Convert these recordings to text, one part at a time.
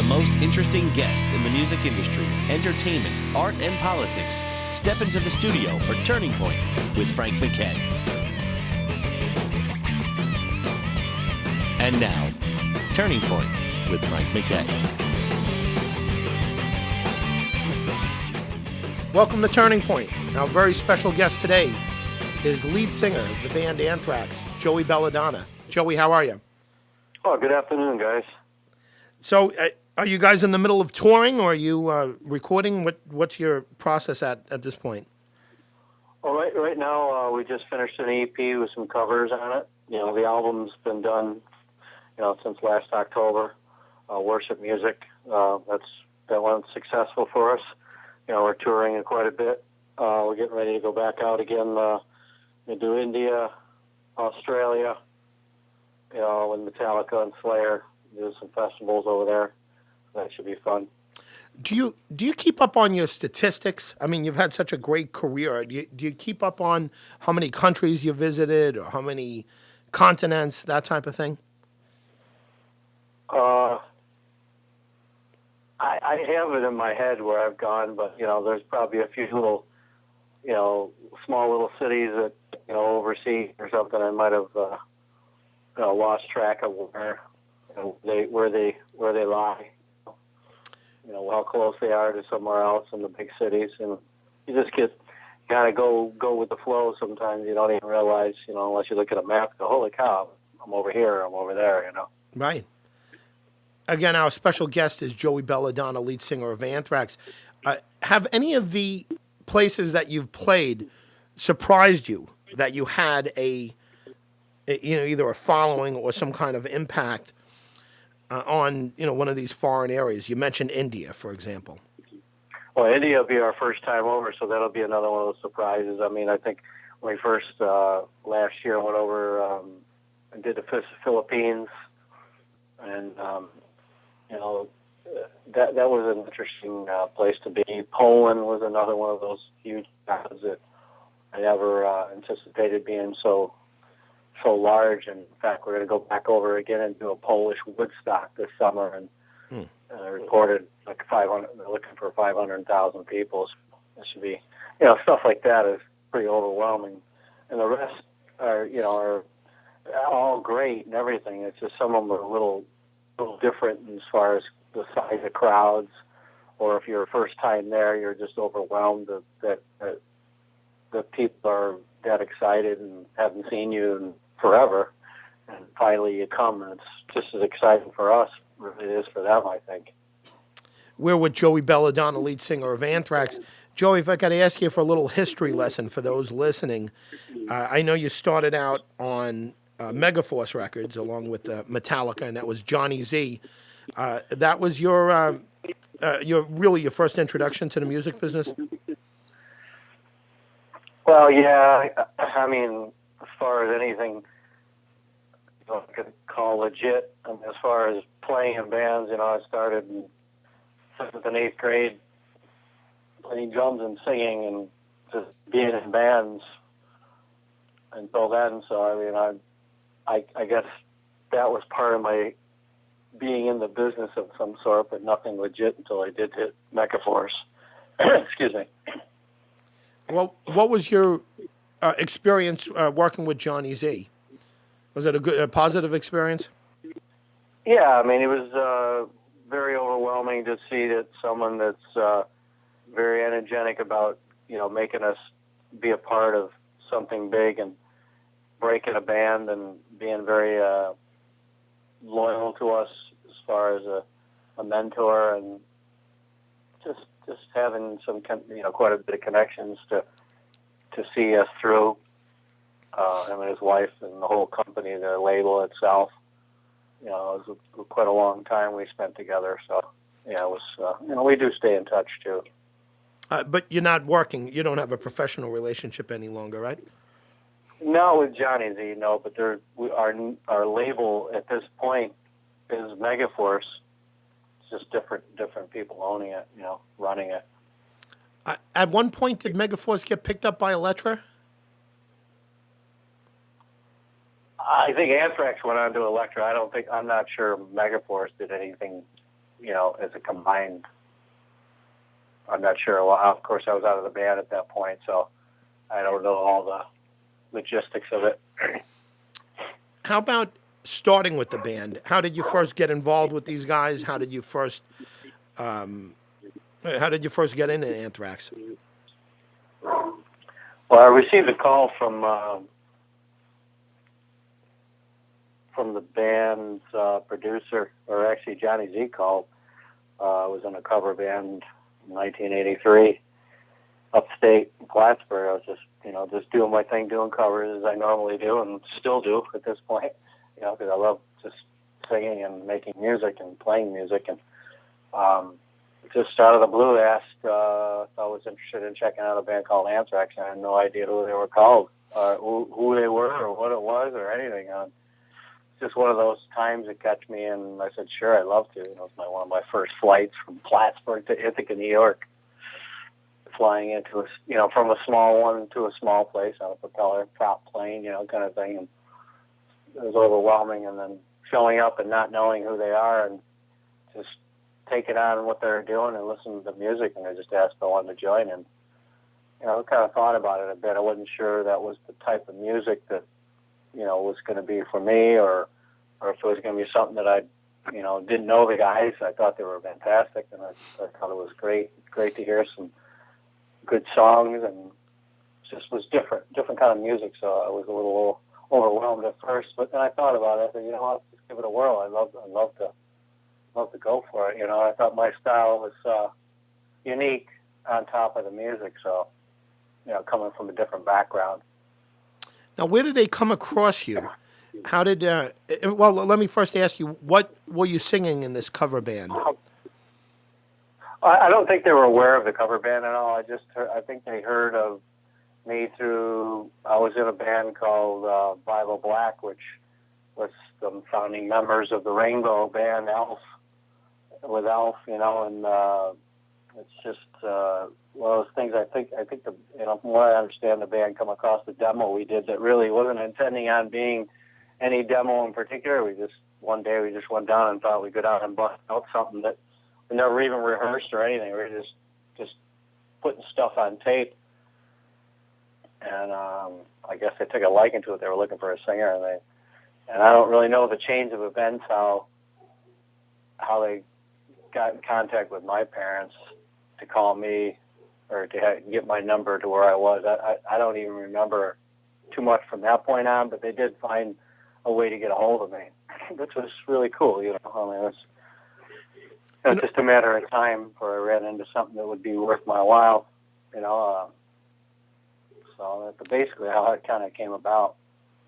The most interesting guests in the music industry, entertainment, art, and politics step into the studio for Turning Point with Frank MacKay. And now, Turning Point with Frank MacKay. Welcome to Turning Point. Our very special guest today is lead singer of the band Anthrax, Joey Belladonna. Joey, how are you? Oh, good afternoon, guys. So, are you guys in the middle of touring, or are you recording? What's your process at this point? Well, right now, we just finished an EP with some covers on it. You know, the album's been done, since last October. Worship music. That went successful for us. We're touring it quite a bit. We're getting ready to go back out again into India, Australia, with Metallica and Slayer. Do some festivals over there. That should be fun. Do you keep up on your statistics? I mean, you've had such a great career. Do you keep up on how many countries you visited or how many continents, that type of thing? I have it in my head where I've gone, but, there's probably a few little, small little cities that, overseas or something I might have, lost track of where they lie. How close they are to somewhere else in the big cities. And you just gotta go with the flow sometimes. You don't even realize, unless you look at a map, go, holy cow, I'm over here, I'm over there, Right. Again, our special guest is Joey Belladonna, lead singer of Anthrax. Have any of the places that you've played surprised you, that you had either a following or some kind of impact on, one of these foreign areas? You mentioned India, for example. Well, India will be our first time over, so that'll be another one of those surprises. I mean, I think when we first, last year, went over and did the Philippines, and, that was an interesting place to be. Poland was another one of those huge towns that I never anticipated being so large. And in fact, we're going to go back over again and do a Polish Woodstock this summer, and reported like 500. They're looking for 500,000 people. So it should be, stuff like that is pretty overwhelming. And the rest are all great and everything. It's just some of them are a little different as far as the size of crowds, or if you're a first time there, you're just overwhelmed that people are that excited and haven't seen you in forever, and finally you come, and it's just as exciting for us as it is for them, I think. We're with Joey Belladonna, lead singer of Anthrax. Joey, if I could ask you for a little history lesson for those listening. I know you started out on Megaforce Records along with Metallica, and that was Johnny Z. That was your first introduction to the music business? Well, yeah. I mean, as far as anything I could call legit, I mean, as far as playing in bands, I started in 7th and 8th grade playing drums and singing and just being in bands until then. So, I mean, I guess that was part of my being in the business of some sort, but nothing legit until I did hit Megaforce. Excuse me. Well, what was your experience working with Johnny Z? Was it a positive experience? Yeah, I mean, it was very overwhelming to see that someone that's very energetic about, making us be a part of something big and breaking a band and being very loyal to us as far as a mentor, and just having some, quite a bit of connections to see us through. Him and his wife and the whole company, the label itself. It was quite a long time we spent together. So, it was, we do stay in touch too. But you're not working. You don't have a professional relationship any longer, right? No, with Johnny Z, no. But our label at this point is Megaforce. It's just different people owning it, running it. At one point, did Megaforce get picked up by Elektra? I think Anthrax went on to Elektra. I'm not sure Megaforce did anything, as a combined. I'm not sure. Well, of course, I was out of the band at that point, so I don't know all the logistics of it. How about starting with the band? How did you first get involved with these guys? How did you first get into Anthrax? Well, I received a call from the band's producer, or actually Johnny Z called. I was in a cover band in 1983, upstate in Plattsburgh. I was just doing my thing, doing covers as I normally do, and still do at this point. Because I love just singing and making music and playing music. And just out of the blue, asked if I was interested in checking out a band called Anthrax. I had no idea who they were called, who they were, or what it was, or anything. Just one of those times it catch me, and I said, sure, I'd love to. It was one of my first flights from Plattsburgh to Ithaca, New York, flying into from a small one to a small place on a propeller prop plane, kind of thing. And it was overwhelming, and then showing up and not knowing who they are, and just taking on what they're doing and listening to the music, and I just asked if I wanted to join, and I kind of thought about it a bit. I wasn't sure that was the type of music that was going to be for me, or if it was going to be something that I didn't know the guys. I thought they were fantastic, and I thought it was great to hear some good songs, and it just was different kind of music. So I was a little overwhelmed at first, but then I thought about it. I said, let's just give it a whirl. I'd love to go for it. I thought my style was unique on top of the music. So, coming from a different background. Now, where did they come across you? How did? Well, let me first ask you, what were you singing in this cover band? I don't think they were aware of the cover band at all. I think they heard of me through. I was in a band called Bible Black, which was the founding members of the Rainbow band, Elf, with Elf, and it's just one of those things. I think from what I understand, the band come across the demo we did that really wasn't intending on being any demo in particular. One day we just went down and thought we'd go down and bust out something that we never even rehearsed or anything. We were just putting stuff on tape, and I guess they took a liking to it. They were looking for a singer, and I don't really know the chains of events how they got in contact with my parents to call me or to get my number to where I was. I don't even remember too much from that point on, but they did find a way to get a hold of me, which was really cool. It's just a matter of time before I ran into something that would be worth my while, So that's basically how it kind of came about.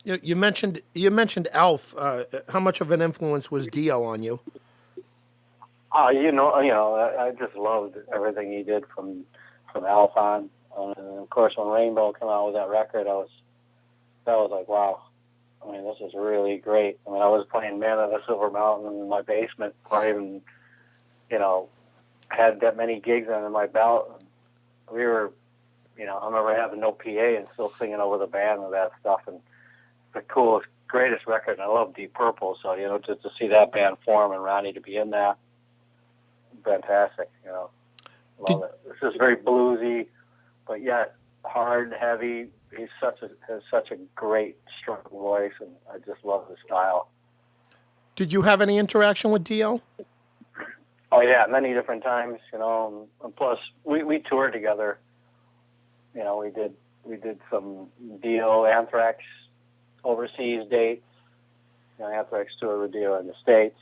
You mentioned Alf. How much of an influence was Dio on you? I just loved everything he did from Alf on. And of course, when Rainbow came out with that record, that was like, wow. I mean, this is really great. I mean, I was playing Man of the Silver Mountain in my basement before I even, had that many gigs under my belt. And we were, I remember having no PA and still singing over the band and that stuff. And the coolest, greatest record. And I love Deep Purple, so just to see that band form and Ronnie to be in that, fantastic. Love it. This is very bluesy, but yet hard, heavy. He has such a great, strong voice, and I just love his style. Did you have any interaction with Dio? Oh yeah, many different times. And plus we toured together. We did some Dio Anthrax overseas dates. Anthrax toured with Dio in the States.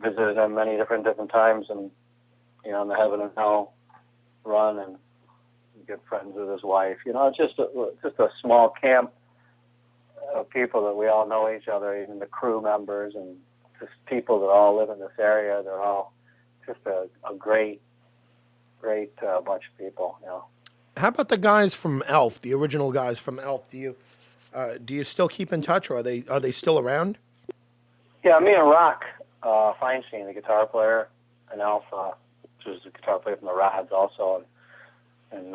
Visited him many different times, and in the Heaven and Hell run, and good friends with his wife. It's just a small camp of people that we all know each other, even the crew members, and just people that all live in this area. They're all just a great bunch of people. How about the guys from Elf, the original guys from Elf? Do you still keep in touch, or are they still around? Yeah, me and Rock Feinstein, the guitar player, and Elf, which was the guitar player from the Rods also, and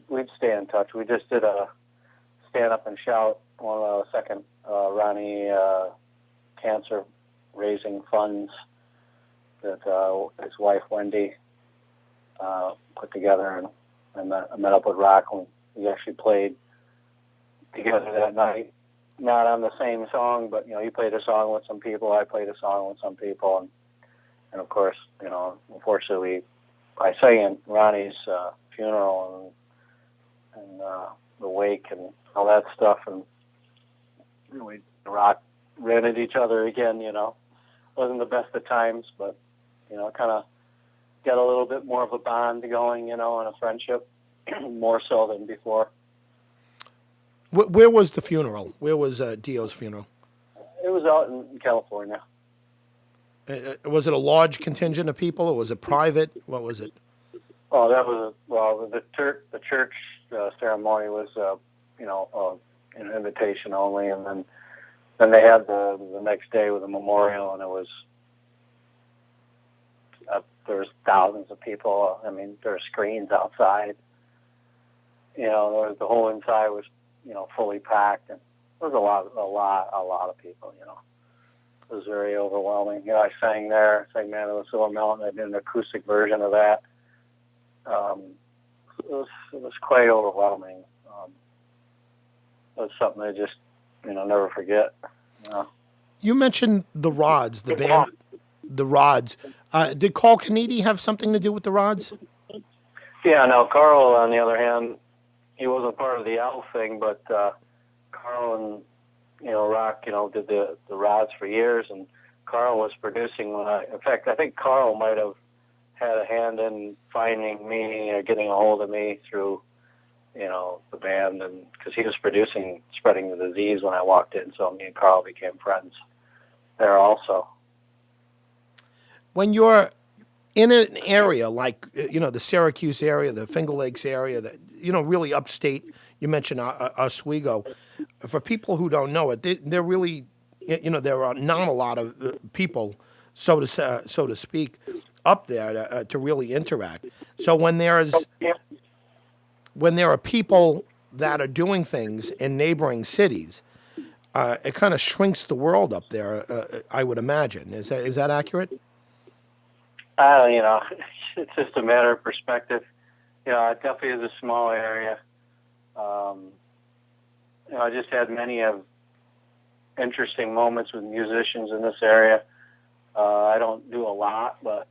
we'd stay in touch. We just did a Stand Up and Shout, one of the second Ronnie cancer raising funds that his wife Wendy put together, and I met up with Rock, and we actually played together that night. Not on the same song, but he played a song with some people, I played a song with some people, and of course, unfortunately, I sang at Ronnie's funeral and the wake and all that stuff, and we Rock ran at each other again. Wasn't the best of times, but kind of got a little bit more of a bond going, and a friendship, more so than before. Where was the funeral? Where was Dio's funeral? It was out in California. Was it a large contingent of people, or was it private? What was it? Oh, that was the church ceremony was an invitation only, and then they had the next day with a memorial, and it was there was thousands of people. I mean, there were screens outside. The whole inside was fully packed, and there was a lot of people. It was very overwhelming. I sang there, sang Man of the Silver Mountain. I did an acoustic version of that. It was quite overwhelming. It was something I just never forget. You mentioned the Rods, the band, the Rods. Did Carl Canidi have something to do with the Rods? Yeah, no. Carl, on the other hand, he wasn't part of the L thing, but Carl and Rock, did the Rods for years, and Carl was producing in fact, I think Carl might have had a hand in finding me or getting a hold of me through, the band, and because he was producing Spreading the Disease when I walked in, so me and Carl became friends there also. When you're in an area like, the Syracuse area, the Finger Lakes area, that, really upstate, you mentioned Oswego. For people who don't know it, they're really, there are not a lot of people, so to speak, up there to really interact. So when there are people that are doing things in neighboring cities, it kind of shrinks the world up there. I would imagine. Is that accurate? It's just a matter of perspective. It definitely is a small area. I just had many of interesting moments with musicians in this area. I don't do a lot, but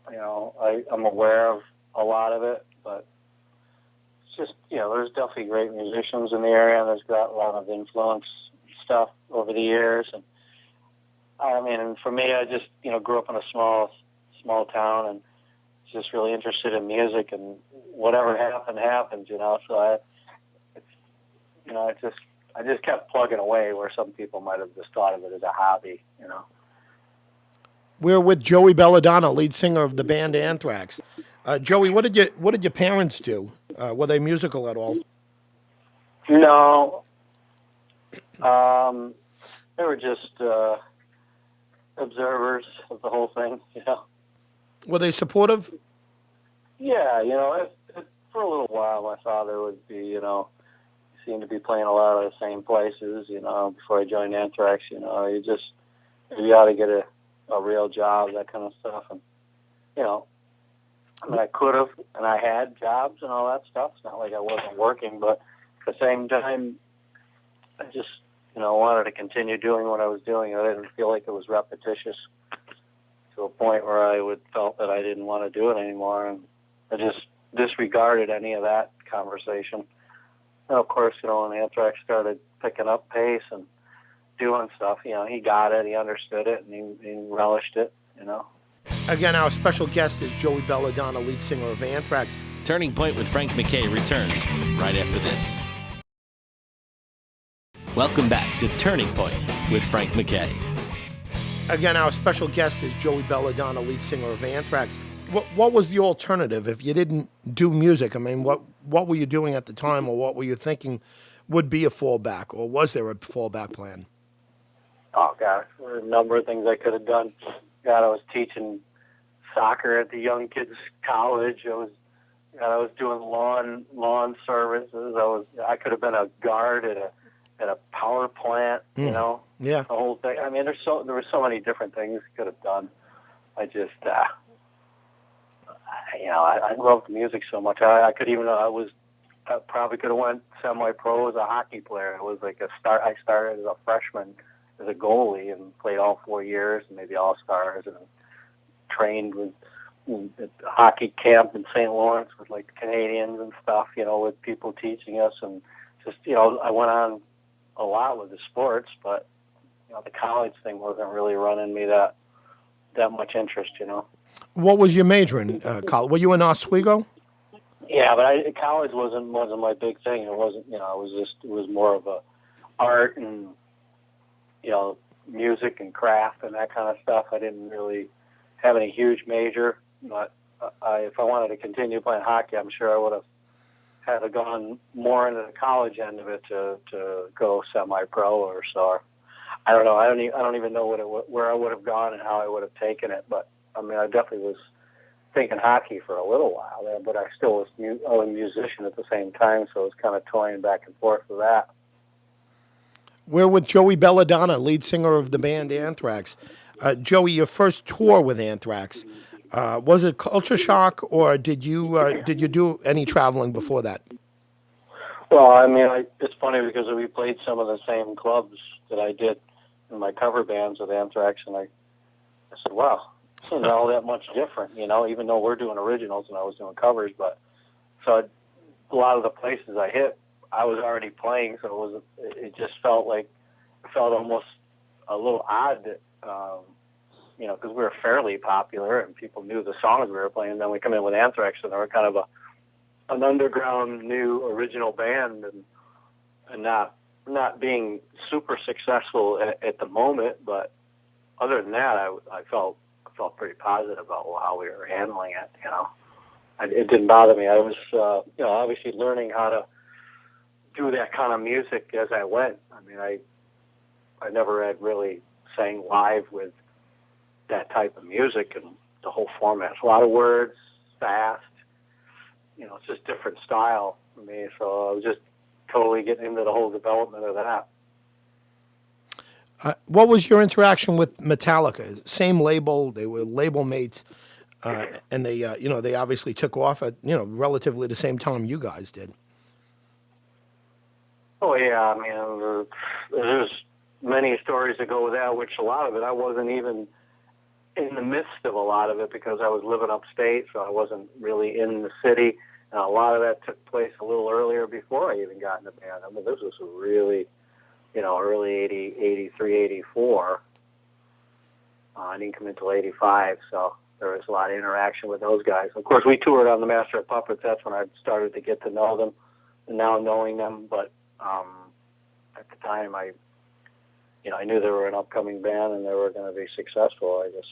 I'm aware of a lot of it. But it's just there's definitely great musicians in the area, and there's got a lot of influence stuff over the years. And I mean, and for me, I just grew up in a small town, and just really interested in music, and whatever happened. So I just kept plugging away where some people might have just thought of it as a hobby. We're with Joey Belladonna, lead singer of the band Anthrax. Joey, what did your parents do? Were they musical at all? No, they were just observers of the whole thing. Were they supportive? Yeah, for a little while, my father would be, he seemed to be playing a lot of the same places, before I joined Anthrax, you ought to get a real job, that kind of stuff. And, I mean, I could have, and I had jobs and all that stuff. It's not like I wasn't working, but at the same time, I just, wanted to continue doing what I was doing. I didn't feel like it was repetitious to a point where I felt that I didn't want to do it anymore, and I just disregarded any of that conversation. And of course, when Anthrax started picking up pace and doing stuff, he got it, he understood it, and he relished it, Again, our special guest is Joey Belladonna, lead singer of Anthrax. Turning Point with Frank MacKay returns right after this. Welcome back to Turning Point with Frank MacKay. Again, our special guest is Joey Belladonna, lead singer of Anthrax. What was the alternative if you didn't do music? I mean, what were you doing at the time, or what were you thinking would be a fallback, or was there a fallback plan? Oh, God, there were a number of things I could have done. God, I was teaching soccer at the young kids' college. I was doing lawn services. I could have been a guard at at a power plant, you know, Yeah. the whole thing. I mean, there were so many different things we could have done. I just, I loved music so much. I probably could have went semi-pro as a hockey player. It was like I started as a freshman as a goalie and played all 4 years and maybe all-stars and trained with at hockey camp in St. Lawrence with like the Canadians and stuff, with people teaching us, and just, I went on a lot with the sports, but, the college thing wasn't really running me that much interest, What was your major in college? Were you in Oswego? Yeah, but college wasn't my big thing. It wasn't, it was more of a art and, music and craft and that kind of stuff. I didn't really have any huge major, but if I wanted to continue playing hockey, I'm sure I would have had to gone more into the college end of it to go semi-pro or so. I don't know. I don't even know where I would have gone and how I would have taken it. But I mean, I definitely was thinking hockey for a little while there, but I still was a musician at the same time, so I was kind of toying back and forth with that. We're with Joey Belladonna, lead singer of the band Anthrax. Joey, your first tour with Anthrax, was it culture shock, or did you do any traveling before that? Well, I mean, it's funny because we played some of the same clubs that I did in my cover bands with Anthrax, and I said, wow, it's not all that much different, even though we're doing originals and I was doing covers. But so a lot of the places I hit, I was already playing, so it just felt almost a little odd that, because we were fairly popular and people knew the songs we were playing. And then we come in with Anthrax, and they were kind of an underground new original band, and not being super successful at the moment. But other than that, I felt pretty positive about how we were handling it. It didn't bother me. I was obviously learning how to do that kind of music as I went. I mean, I never had really sang live with that type of music, and the whole format. It's a lot of words, fast. It's just different style for me. So I was just totally getting into the whole development of that. What was your interaction with Metallica? Same label, they were label mates, and they obviously took off at relatively the same time you guys did. Oh yeah, I mean, there's many stories that go with that. Which a lot of it I wasn't even in the midst of a lot of it because I was living upstate, so I wasn't really in the city. And a lot of that took place a little earlier before I even got in the band. I mean, this was really, early 80, 83, 84. I didn't come until 85, so there was a lot of interaction with those guys. Of course, we toured on the Master of Puppets. That's when I started to get to know them, and now knowing them. But at the time, I knew they were an upcoming band and they were going to be successful. I guess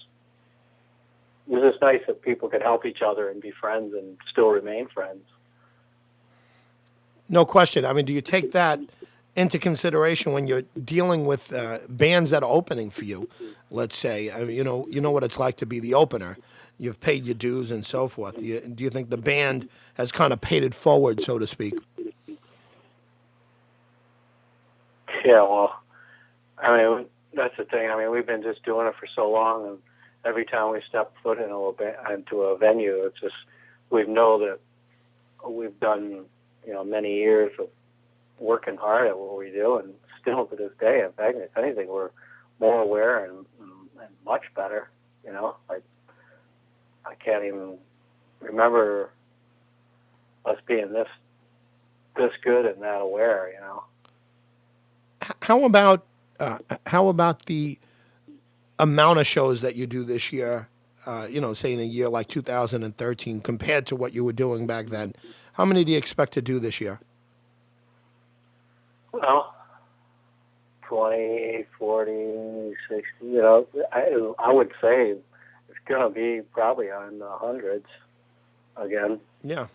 it was just nice that people could help each other and be friends and still remain friends. No question. I mean, do you take that into consideration when you're dealing with bands that are opening for you? Let's say, I mean, you know what it's like to be the opener. You've paid your dues and so forth. Do you think the band has kind of paid it forward, so to speak? Yeah, well, I mean, that's the thing. I mean, we've been just doing it for so long, and every time we step foot into a venue, it's just we know that we've done, many years of working hard at what we do, and still to this day, in fact, if anything, we're more aware and much better. I can't even remember us being this good and that aware. How about the amount of shows that you do this year? Say in a year like 2013, compared to what you were doing back then. How many do you expect to do this year? Well, 20, 40, 60. I would say it's going to be probably on the hundreds again. Yeah.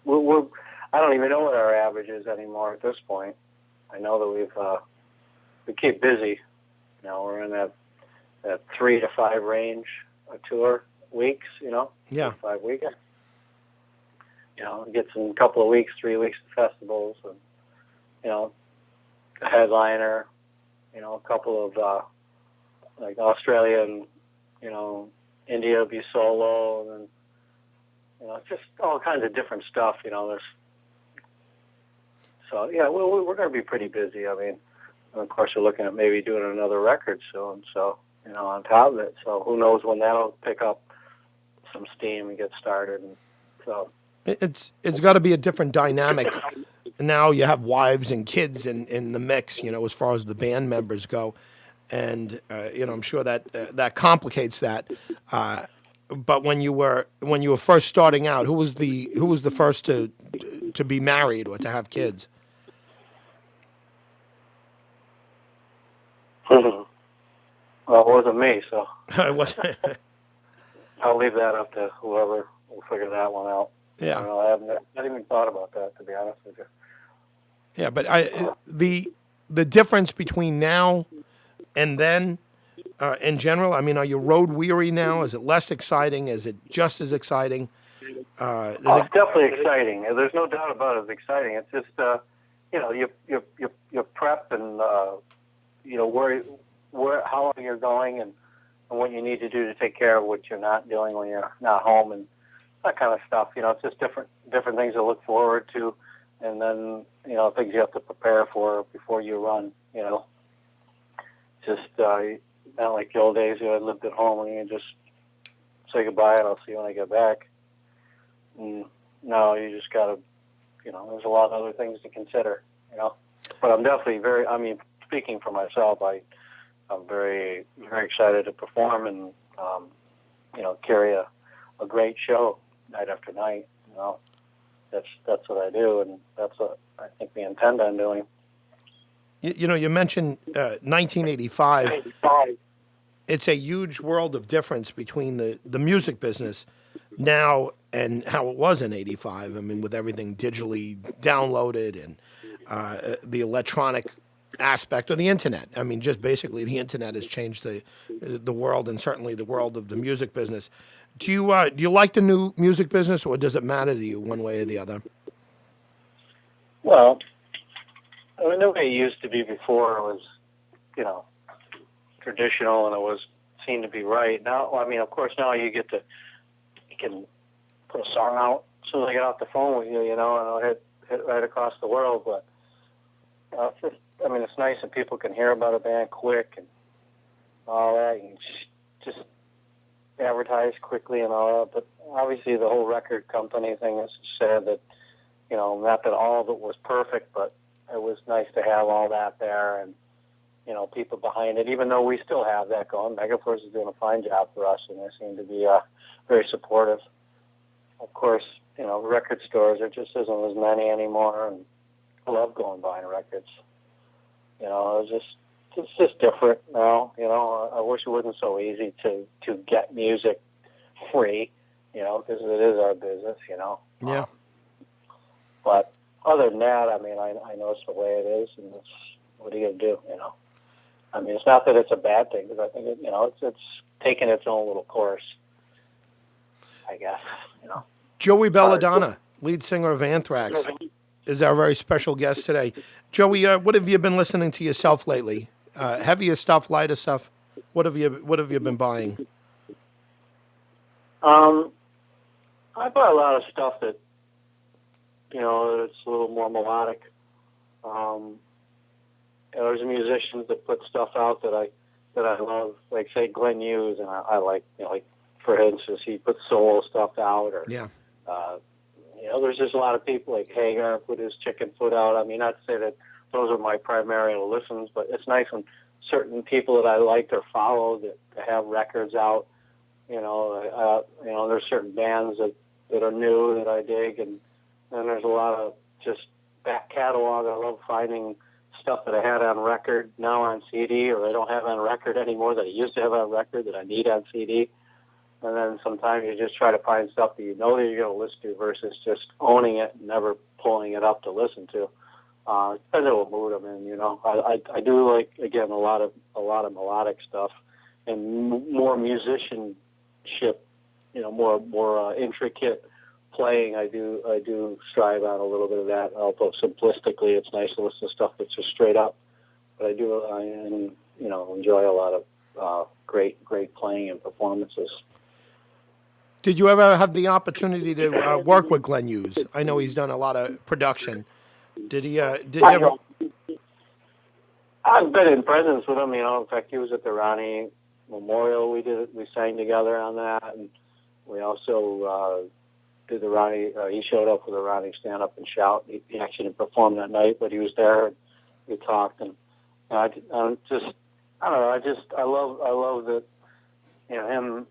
We're I don't even know what our average is anymore at this point. I know that we keep busy. We're in that 3 to 5 range a tour weeks. Yeah. 5 weeks. Get some couple of weeks, 3 weeks of festivals, and a headliner, a couple of like Australia and India would be solo, and then just all kinds of different stuff. There's so yeah, we're going to be pretty busy. I mean, and of course we're looking at maybe doing another record soon. So on top of it, so who knows when that'll pick up some steam and get started. And so it's got to be a different dynamic. Now you have wives and kids in the mix, as far as the band members go, and I'm sure that that complicates that. But when you were first starting out, who was the first to be married or to have kids? well, it wasn't me, so It wasn't. I'll leave that up to whoever will figure that one out. Yeah. I don't know, I haven't even thought about that, to be honest with you. Yeah, but the difference between now and then, in general, I mean, are you road weary now? Is it less exciting? Is it just as exciting? It's definitely exciting. There's no doubt about it. It's exciting. It's just you prep and where how long you're going and what you need to do to take care of what you're not doing when you're not home and that kind of stuff. It's just different things to look forward to, and then things you have to prepare for before you run. Just not like the old days. I lived at home and you just say goodbye and I'll see you when I get back. And no, you just got to, there's a lot of other things to consider. But I'm definitely speaking for myself, I'm very, very excited to perform and carry a great show night after night. That's what I do, and that's what I think we intend on doing. You mentioned 1985. It's a huge world of difference between the music business now and how it was in '85. I mean, with everything digitally downloaded and the electronic aspect of the internet. I mean, just basically the internet has changed the world, and certainly the world of the music business. Do you like the new music business, or does it matter to you one way or the other? Well, the way it used to be before was, traditional, and it was seemed to be right. Now, of course, now you can put a song out as soon as I get off the phone with you, and it'll hit right across the world. But it's nice that people can hear about a band quick and all that. You just advertise quickly and all that. But obviously, the whole record company thing is sad that, not that all of it was perfect, but it was nice to have all that there and, people behind it, even though we still have that going. Megaforce is doing a fine job for us, and they seem to be very supportive. Of course, record stores, there just isn't as many anymore, and I love going buying records. It's just different now. I wish it wasn't so easy to get music free, because it is our business, Yeah. But other than that, I know it's the way it is, and what are you going to do, it's not that it's a bad thing, because I think it's taken its own little course, I guess, Joey Belladonna, lead singer of Anthrax, is our very special guest today. Joey, what have you been listening to yourself lately? Heavier stuff, lighter stuff? What have you been buying? I buy a lot of stuff that, it's a little more melodic. There's musicians that put stuff out that I love, like say Glenn Hughes, and I like, like for instance, he puts solo stuff out, or Yeah. There's just a lot of people like Hagar put his Chicken Foot out. Not to say that those are my primary listens, but it's nice when certain people that I liked or followed that have records out. There's certain bands that are new that I dig, and then there's a lot of just back catalog. I love finding stuff that I had on record now on CD, or I don't have on record anymore that I used to have on record that I need on CD. And then sometimes you just try to find stuff that you know that you're going to listen to versus just owning it and never pulling it up to listen to. It depends on what mood I'm in, I do like, again, a lot of melodic stuff and more musicianship, more intricate playing, I do strive on a little bit of that. Although simplistically, it's nice to listen to stuff that's just straight up. But enjoy a lot of great playing and performances. Did you ever have the opportunity to work with Glenn Hughes? I know he's done a lot of production. Did he? Did you ever? I've been in presence with him. In fact, he was at the Ronnie Memorial. We sang together on that, and we also did the Ronnie. He showed up for the Ronnie Stand Up and Shout. He actually didn't perform that night, but he was there. We talked, and I don't know. I love that. Him.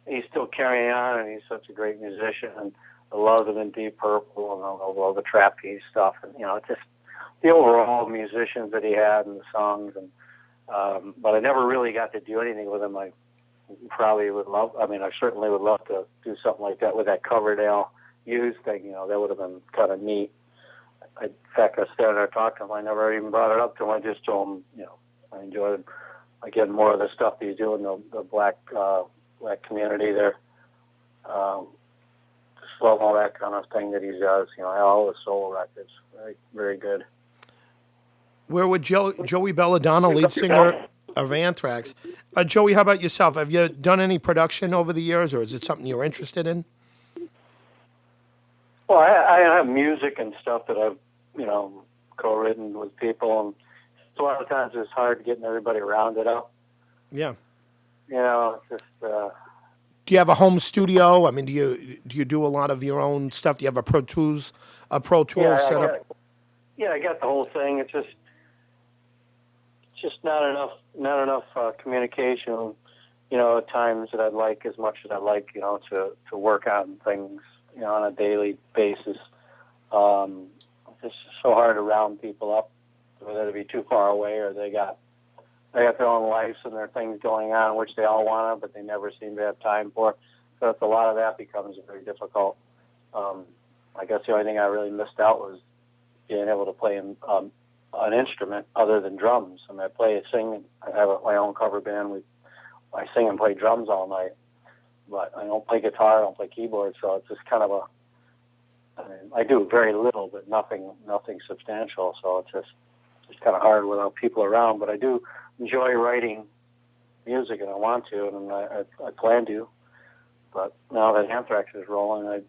He's still carrying on, and he's such a great musician. And I love him in Deep Purple and all the trapeze stuff, and just the overall musicians that he had and the songs. And but I never really got to do anything with him. I probably would love. I certainly would love to do something like that with that Coverdale Hughes thing. That would have been kind of neat. In fact, I sat there and talked to him. I never even brought it up to him. I just told him, I enjoyed again more of the stuff that he's doing, the black community there. Just love all that kind of thing that he does. All the soul records, very, very good. Where would Joey Belladonna, lead singer of Anthrax? Joey, how about yourself? Have you done any production over the years, or is it something you're interested in? Well, I have music and stuff that I've, co-written with people, and a lot of times it's hard getting everybody rounded up. Yeah. It's just. Do you have a home studio? I mean, do you do a lot of your own stuff? Do you have a Pro Tools set up? I got the whole thing. It's just not enough communication. At times that I'd like as much as I'd like, to work on things, on a daily basis. It's just so hard to round people up, whether they be too far away or they got their own lives and their things going on, which they all want to, but they never seem to have time for. So it's a lot of that becomes very difficult. I guess the only thing I really missed out was being able to play an instrument other than drums. I play and sing. I have my own cover band. I sing and play drums all night, but I don't play guitar. I don't play keyboard. So it's just kind of I do very little, but nothing substantial. So it's just kind of hard without people around. But I do enjoy writing music, and I want to, and I plan to. But now that Anthrax is rolling, I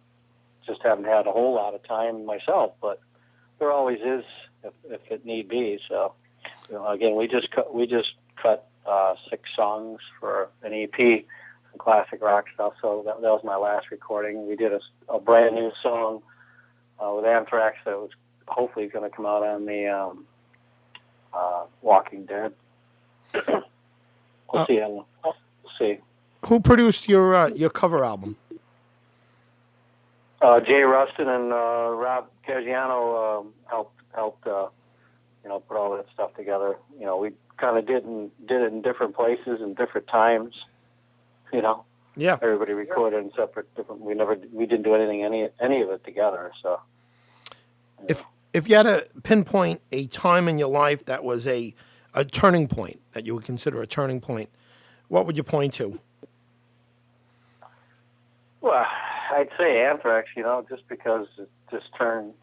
just haven't had a whole lot of time myself. But there always is, if it need be. So, again, we just cut 6 songs for an EP, some classic rock stuff. So that was my last recording. We did a brand new song with Anthrax that was hopefully going to come out on the Walking Dead. We'll see. We'll see. Who produced your cover album? Jay Rustin and Rob Caggiano helped put all that stuff together. We kind of did it in different places and different times. Yeah. Everybody recorded in different. We didn't do any of it together. So. If you had to pinpoint a time in your life that was a turning point, that you would consider a turning point, what would you point to? Well, I'd say Anthrax, just because it just turned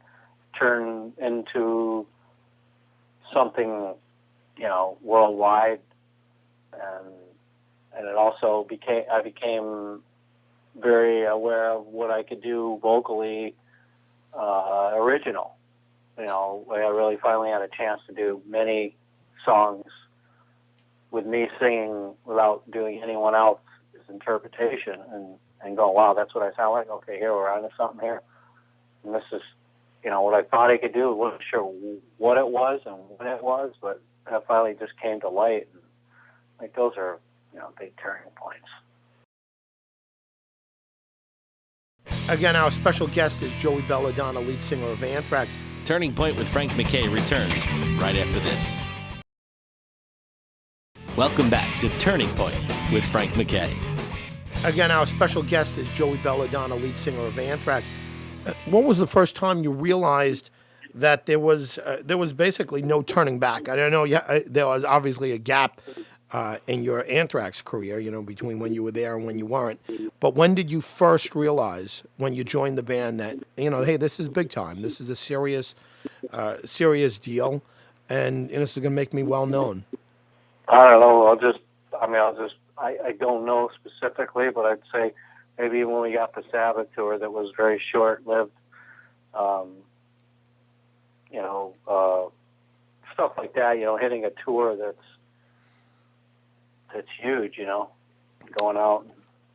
into something, worldwide, and it also I became very aware of what I could do vocally, original. I really finally had a chance to do many songs with me singing without doing anyone else's interpretation, and go, wow, that's what I sound like. Okay, here we're onto something here, and this is, what I thought I could do. I wasn't sure what it was and when it was, but that finally just came to light. And, those are, big turning points. Again, our special guest is Joey Belladonna, lead singer of Anthrax. Turning Point with Frank MacKay returns right after this. Welcome back to Turning Point with Frank MacKay. Again, our special guest is Joey Belladonna, lead singer of Anthrax. When was the first time you realized that there was basically no turning back? I don't know. There was obviously a gap in your Anthrax career, between when you were there and when you weren't. But when did you first realize when you joined the band that, hey, this is big time. This is a serious deal, and this is going to make me well known? I don't know. I don't know specifically, but I'd say maybe when we got the Sabbath tour that was very short-lived, stuff like that, hitting a tour that's huge, going out.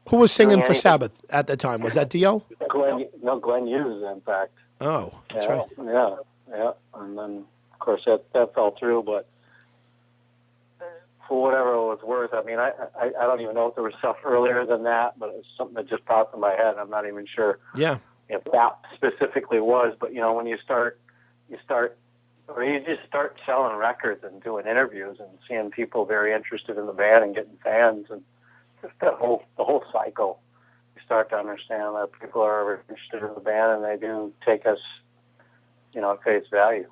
Who was singing for Sabbath at the time? Was that Dio? Glenn Hughes, in fact. Oh, that's right. Yeah. And then, of course, that fell through, but for whatever it was worth, I don't even know if there was stuff earlier than that, but it's something that just popped in my head. I'm not even sure if that specifically was, but, when you just start selling records and doing interviews and seeing people very interested in the band and getting fans and just the whole cycle, you start to understand that people are interested in the band and they do take us, at face value.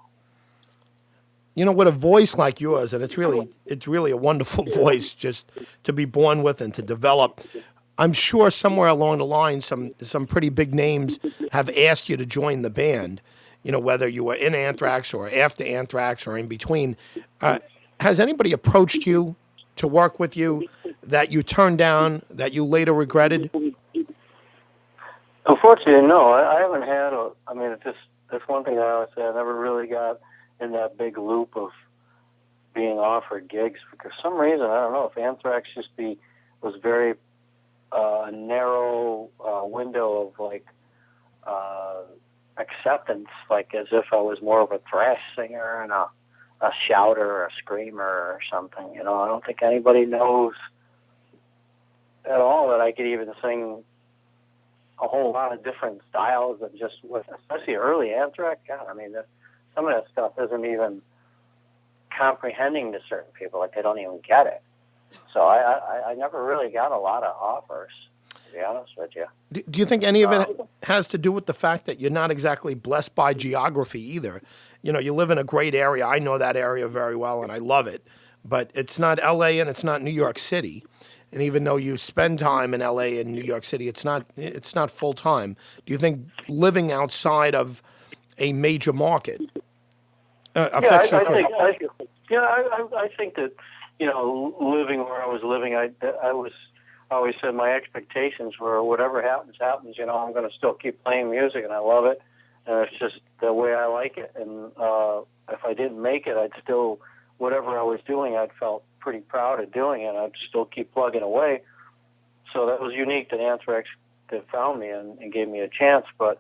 With a voice like yours, and it's really a wonderful voice just to be born with and to develop. I'm sure somewhere along the line, some pretty big names have asked you to join the band. Whether you were in Anthrax or after Anthrax or in between. Has anybody approached you to work with you that you turned down, that you later regretted? Unfortunately, no. I haven't had that's one thing I always say. I never really got in that big loop of being offered gigs. For some reason, I don't know, if Anthrax was very narrow window of acceptance, as if I was more of a thrash singer and a shouter or a screamer or something. I don't think anybody knows at all that I could even sing a whole lot of different styles and especially early Anthrax. God, some of that stuff isn't even comprehending to certain people. They don't even get it. So I never really got a lot of offers, to be honest with you. Do you think any of it has to do with the fact that you're not exactly blessed by geography either? You live in a great area. I know that area very well, and I love it. But it's not L.A. and it's not New York City. And even though you spend time in L.A. and New York City, it's not full time. Do you think living outside of a major market affects your career? I think that living where I was living, I always said my expectations were whatever happens. I'm going to still keep playing music, and I love it, and it's just the way I like it. And if I didn't make it, I'd still, whatever I was doing, I'd felt pretty proud of doing it. I'd still keep plugging away. So that was unique that Anthrax found me and gave me a chance. But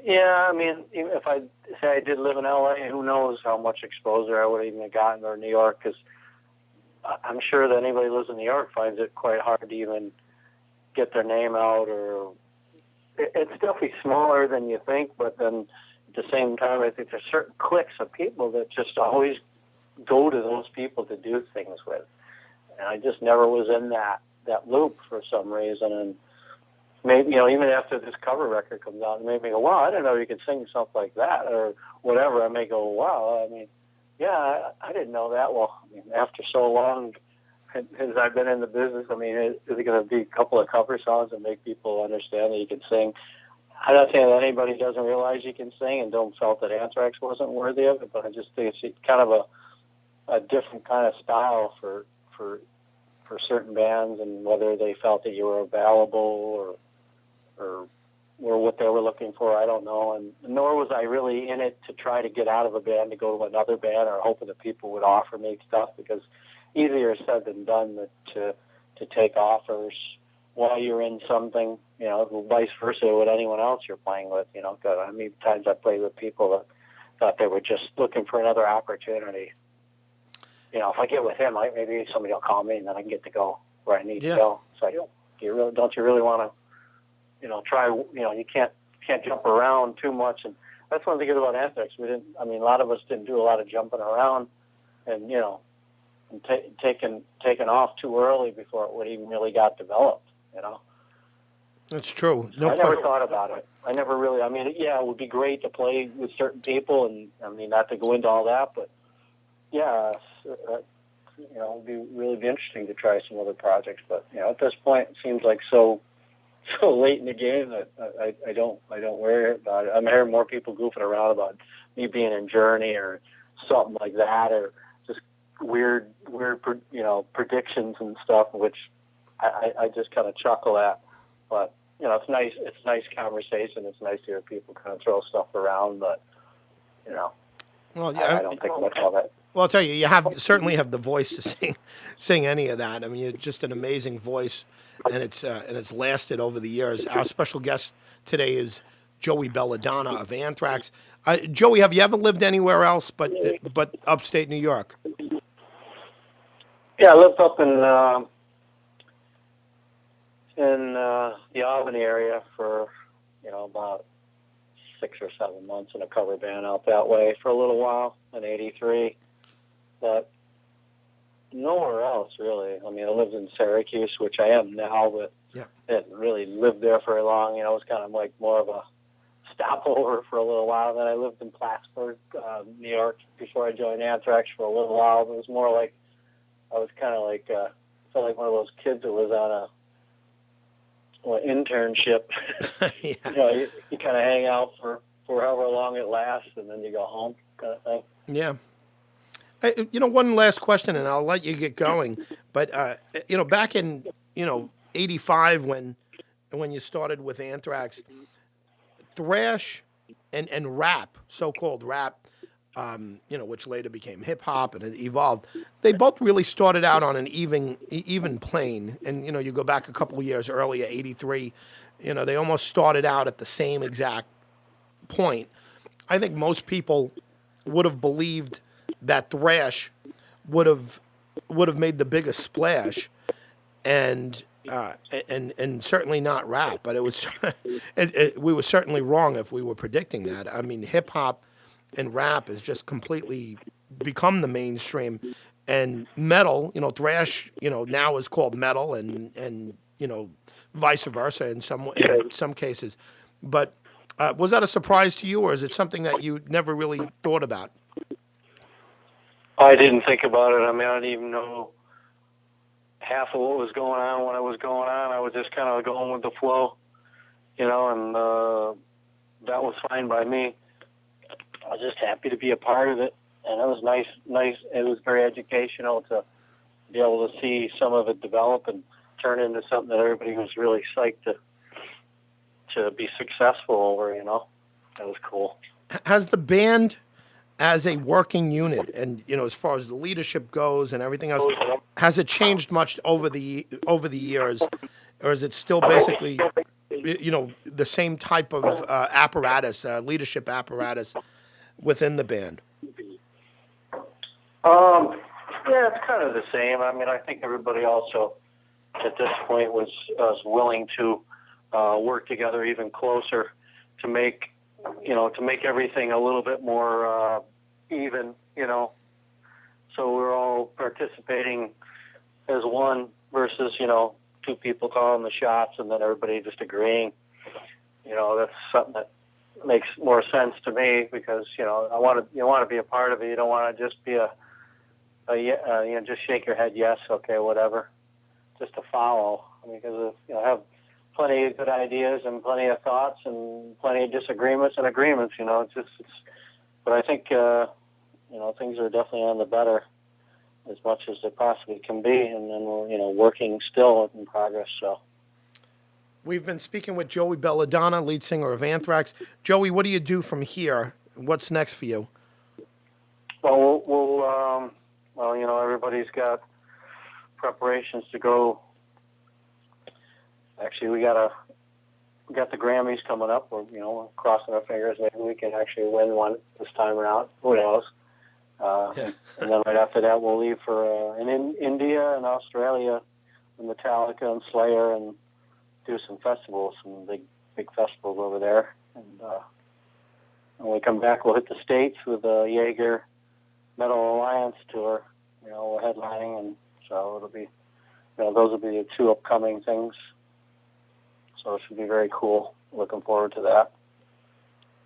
yeah, even if I say I did live in L.A., who knows how much exposure I would even have gotten, or New York, because I'm sure that anybody who lives in New York finds it quite hard to even get their name out, or it's definitely smaller than you think, but then at the same time, I think there's certain cliques of people that just always go to those people to do things with. And I just never was in that loop for some reason. And maybe, even after this cover record comes out, it made me go, wow, I didn't know you could sing something like that, or whatever. I may go, wow, yeah, I didn't know that. Well, after so long, as I've been in the business, is it going to be a couple of cover songs that make people understand that you can sing? I'm not saying that anybody doesn't realize you can sing and don't felt that Anthrax wasn't worthy of it, but I just think it's kind of a different kind of style for certain bands, and whether they felt that you were available or what they were looking for, I don't know. And nor was I really in it to try to get out of a band to go to another band or hoping that people would offer me stuff, because easier said than done to take offers while you're in something, vice versa with anyone else you're playing with. How many times I played with people that thought they were just looking for another opportunity. If I get with him, maybe somebody will call me and then I can get to go where I need to go. So don't you really want to, try, you can't jump around too much. And that's one thing good about Anthrax. A lot of us didn't do a lot of jumping around and, and taking off too early before it would even really got developed, That's true. I never thought about it. I never really, it would be great to play with certain people and, not to go into all that, but yeah, it'd really be interesting to try some other projects. But at this point, it seems like so late in the game that I don't worry about it. I'm hearing more people goofing around about me being in Journey or something like that, or just weird predictions and stuff, which I just kind of chuckle at. But it's nice. It's nice conversation. It's nice to hear people kind of throw stuff around, but well, yeah, I don't think much of it. Well, I'll tell you, certainly have the voice to sing any of that. I mean, you're just an amazing voice, and it's lasted over the years. Our special guest today is Joey Belladonna of Anthrax. Joey, have you ever lived anywhere else but upstate New York? Yeah, I lived up in the Albany area for about 6 or 7 months in a cover band out that way for a little while in '83, but nowhere else really. I mean, I lived in Syracuse, which I am now, but didn't really live there very long. It was kind of like more of a stopover for a little while. Then I lived in Plattsburgh, New York, before I joined Anthrax for a little while. It was more like I was kind of like felt like one of those kids that was on a internship. Yeah. You kind of hang out for however long it lasts, and then you go home, kind of thing. Yeah. One last question, and I'll let you get going. But back in '85, when you started with Anthrax, thrash and rap, so-called rap, which later became hip hop and it evolved. They both really started out on an even plane. And you go back a couple of years earlier, '83. They almost started out at the same exact point. I think most people would have believed that thrash would have made the biggest splash, and certainly not rap. But it was we were certainly wrong if we were predicting that. I mean, hip hop and rap has just completely become the mainstream, and metal, thrash, now is called metal, and vice versa in some cases. But was that a surprise to you, or is it something that you never really thought about? I didn't think about it. I mean, I didn't even know half of what was going on when it was going on. I was just kind of going with the flow, and that was fine by me. I was just happy to be a part of it, and it was nice. It was very educational to be able to see some of it develop and turn into something that everybody was really psyched to be successful over. That was cool. Has the band, as a working unit, and as far as the leadership goes and everything else, has it changed much over the years, or is it still basically the same type of apparatus, leadership apparatus within the band? Yeah, it's kind of the same. I mean, I think everybody also at this point was willing to work together even closer to make everything a little bit more even, so we're all participating as one versus, two people calling the shots and then everybody just agreeing. That's something that makes more sense to me because, you want to be a part of it. You don't want to just be just shake your head, yes, okay, whatever, just to follow. I mean, because I have plenty of good ideas and plenty of thoughts and plenty of disagreements and agreements. But I think things are definitely on the better as much as they possibly can be, and then we're working still in progress. So we've been speaking with Joey Belladonna, lead singer of Anthrax. Joey, what do you do from here? What's next for you? Well, everybody's got preparations to go. Actually, we got the Grammys coming up. We're crossing our fingers. Maybe we can actually win one this time around. Who knows? And then right after that, we'll leave for in India and Australia, and Metallica and Slayer, and do some festivals, some big festivals over there. And when we come back, we'll hit the States with the Jaeger Metal Alliance tour. We're headlining, and so it'll be, those will be the two upcoming things. So it should be very cool. Looking forward to that.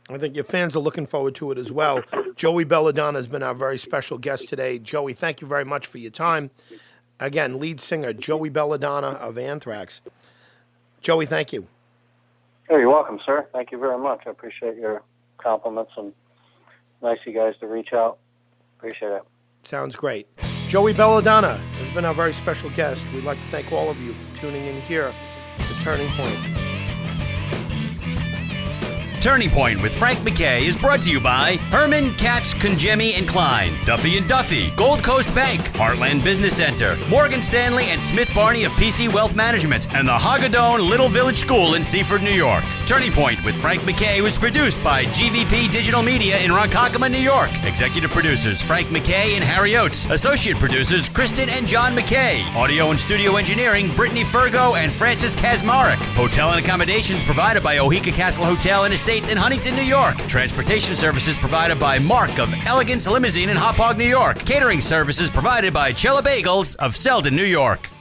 I think your fans are looking forward to it as well. Joey Belladonna has been our very special guest today. Joey, thank you very much for your time. Again, lead singer Joey Belladonna of Anthrax. Joey, thank you. Oh, you're welcome, sir. Thank you very much. I appreciate your compliments, and nice of you guys to reach out. Appreciate it. Sounds great. Joey Belladonna has been our very special guest. We'd like to thank all of you for tuning in here to Turning Point. Turning Point with Frank MacKay is brought to you by Herman, Katz, Conjemi & Klein, Duffy & Duffy, Gold Coast Bank, Heartland Business Center, Morgan Stanley and Smith Barney of PC Wealth Management, and the Hagedorn Little Village School in Seaford, New York. Turning Point with Frank MacKay was produced by GVP Digital Media in Ronkonkoma, New York. Executive producers Frank MacKay and Harry Oates. Associate producers Kristen and John MacKay. Audio and studio engineering Brittany Fergo and Francis Kazmarek. Hotel and accommodations provided by Ohika Castle Hotel and Estates in Huntington, New York. Transportation services provided by Mark of Elegance Limousine in Hauppauge, New York. Catering services provided by Cella Bagels of Selden, New York.